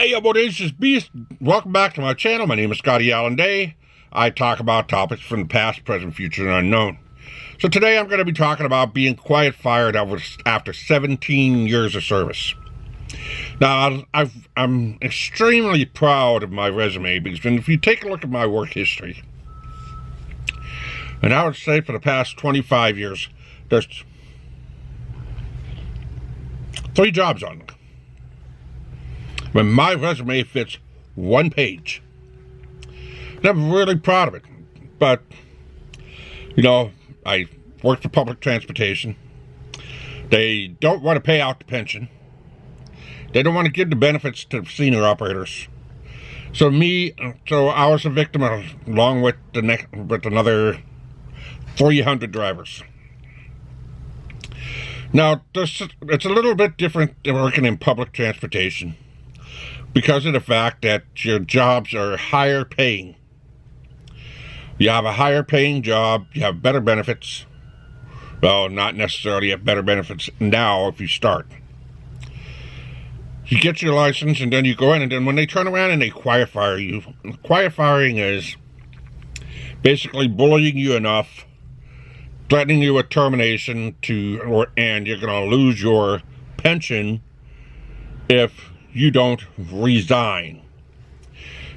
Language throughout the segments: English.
Hey, bodacious beast! Welcome back to my channel. My name is Scottyallenday. I talk about topics from the past, present, future, and unknown. So today I'm going to be talking about being quiet fired after 17 years of service. Now, I'm extremely proud of my resume because if you take a look at my work history, and I would say for the past 25 years, there's 3 jobs on it. When my resume fits one page. And I'm really proud of it. But, I work for public transportation. They don't want to pay out the pension. They don't want to give the benefits to senior operators. So I was a victim along with another 300 drivers. Now, it's a little bit different than working in public transportation, because of the fact that your jobs are higher paying. You have a higher paying job, you have better benefits. Well, not necessarily have better benefits now if you start. You get your license and then you go in, and then when they turn around and they quiet fire you, quiet firing is basically bullying you enough, threatening you with termination and you're going to lose your pension if you don't resign.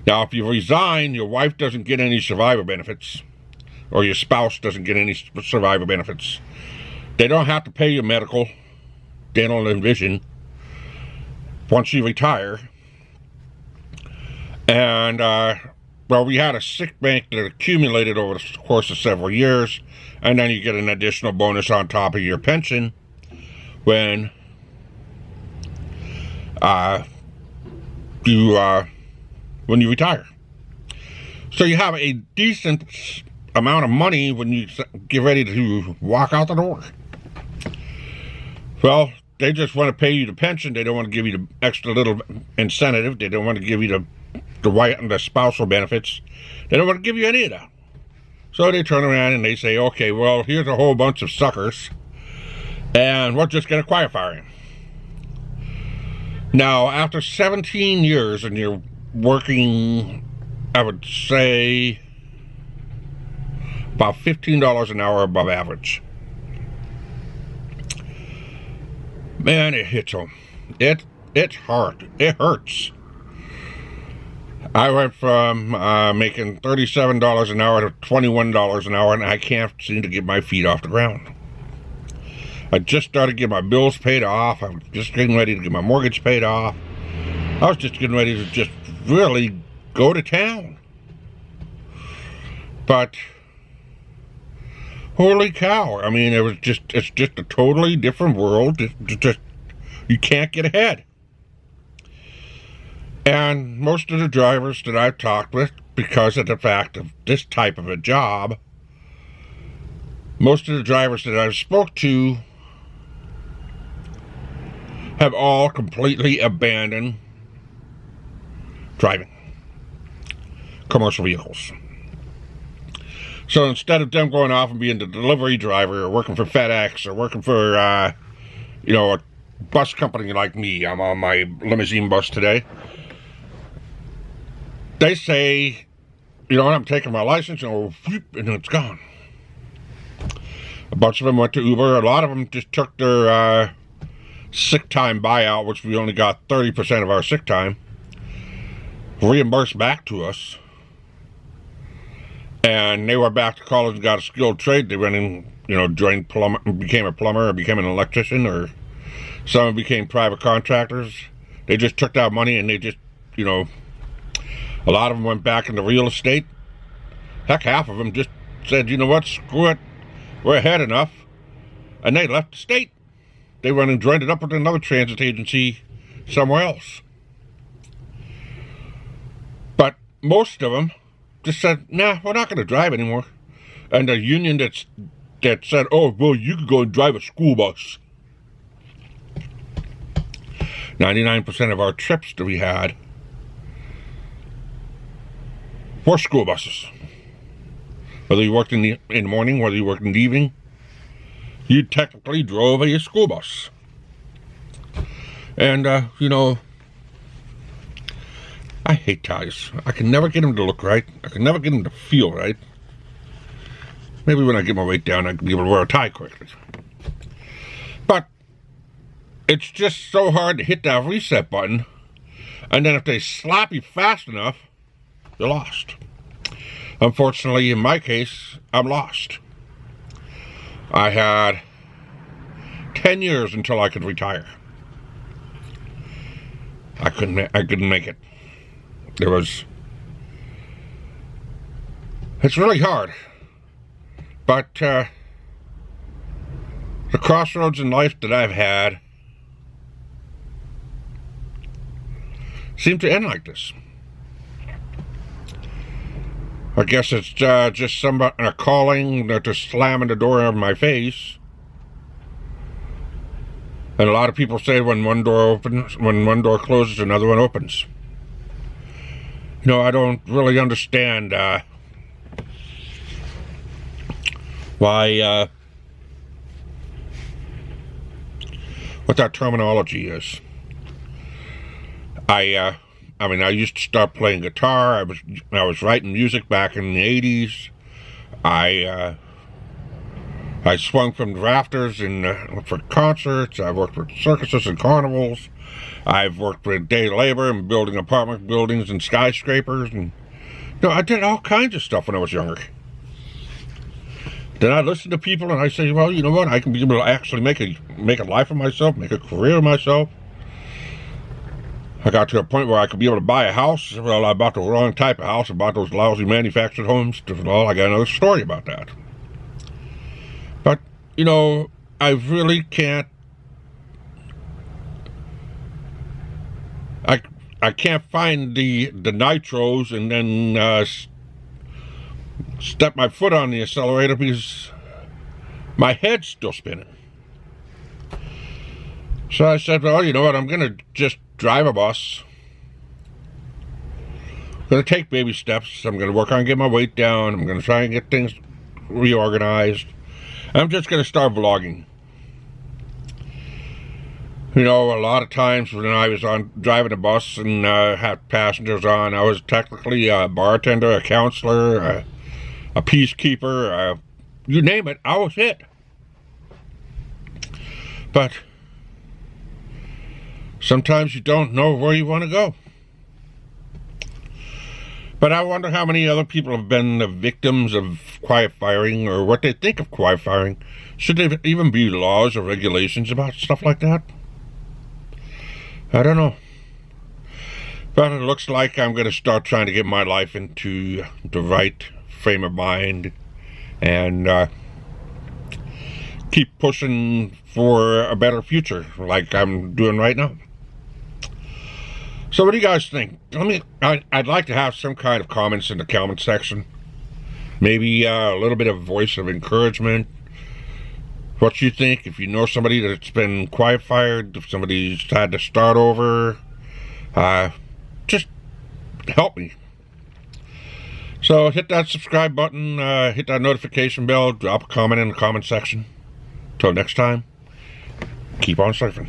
Now, if you resign, your wife doesn't get any survivor benefits, or your spouse doesn't get any survivor benefits. They don't have to pay your medical, dental, and vision once you retire. And, we had a sick bank that accumulated over the course of several years, and then you get an additional bonus on top of your pension when you retire. So you have a decent amount of money when you get ready to walk out the door. Well, they just want to pay you the pension. They don't want to give you the extra little incentive. They don't want to give you the spousal benefits. They don't want to give you any of that. So they turn around and they say, okay, well, here's a whole bunch of suckers, and we're just going to quiet fire him. Now, after 17 years and you're working, I would say, about $15 an hour above average. Man, it hits home. It's hard. It hurts. I went from making $37 an hour to $21 an hour, and I can't seem to get my feet off the ground. I just started getting my bills paid off. I was just getting ready to get my mortgage paid off. I was just getting ready to just really go to town. But holy cow, I mean, it's just a totally different world. You can't get ahead. And most of the drivers that I've talked with, because of the fact of this type of a job, most of the drivers that I've spoke to have all completely abandoned driving commercial vehicles. So instead of them going off and being the delivery driver or working for FedEx or working for a bus company like me, I'm on my limousine bus today, they say, I'm taking my license and it's gone. A bunch of them went to Uber. A lot of them just took their sick time buyout, which we only got 30% of our sick time, reimbursed back to us. And they were back to college and got a skilled trade. They went in, joined plumber, became a plumber, or became an electrician, or some became private contractors. They just took that money and they just, a lot of them went back into real estate. Heck, half of them just said, you know what, screw it, we're ahead enough. And they left the state. They went and joined it up with another transit agency somewhere else. But most of them just said, nah, we're not going to drive anymore. And the union that said, oh, well, you could go and drive a school bus. 99% of our trips that we had were school buses. Whether you worked in the morning, whether you worked in the evening, you technically drove a school bus. And, I hate ties. I can never get them to look right. I can never get them to feel right. Maybe when I get my weight down, I can be able to wear a tie quickly. But it's just so hard to hit that reset button. And then if they slap you fast enough, you're lost. Unfortunately, in my case, I'm lost. I had 10 years until I could retire. I couldn't make it. It's really hard. But the crossroads in life that I've had seem to end like this. I guess it's just somebody a calling that just slamming the door in my face. And a lot of people say when one door closes, another one opens. You know, I don't really understand why what that terminology is. I mean, I used to start playing guitar. I was writing music back in the 80s. I swung from the rafters for concerts. I've worked with circuses and carnivals. I've worked with day labor and building apartment buildings and skyscrapers. And I did all kinds of stuff when I was younger. Then I listen to people and I say, well, you know what? I can be able to actually make a life of myself, make a career of myself. I got to a point where I could be able to buy a house. Well, I bought the wrong type of house. I bought those lousy manufactured homes. Well, I got another story about that. But, I really can't. I can't find the nitros and then step my foot on the accelerator because my head's still spinning. So I said, well, you know what? I'm going to just drive a bus. I'm going to take baby steps. I'm going to work on getting my weight down. I'm going to try and get things reorganized. I'm just going to start vlogging. A lot of times when I was driving a bus and had passengers on, I was technically a bartender, a counselor, a peacekeeper, you name it, I was it. But sometimes you don't know where you want to go. But I wonder how many other people have been the victims of quiet firing or what they think of quiet firing. Should there even be laws or regulations about stuff like that? I don't know. But it looks like I'm going to start trying to get my life into the right frame of mind and keep pushing for a better future like I'm doing right now. So what do you guys think? I'd like to have some kind of comments in the comment section. Maybe a little bit of voice of encouragement. What you think, if you know somebody that's been quiet fired, if somebody's had to start over, just help me. So hit that subscribe button, hit that notification bell, drop a comment in the comment section. Till next time, keep on surfing.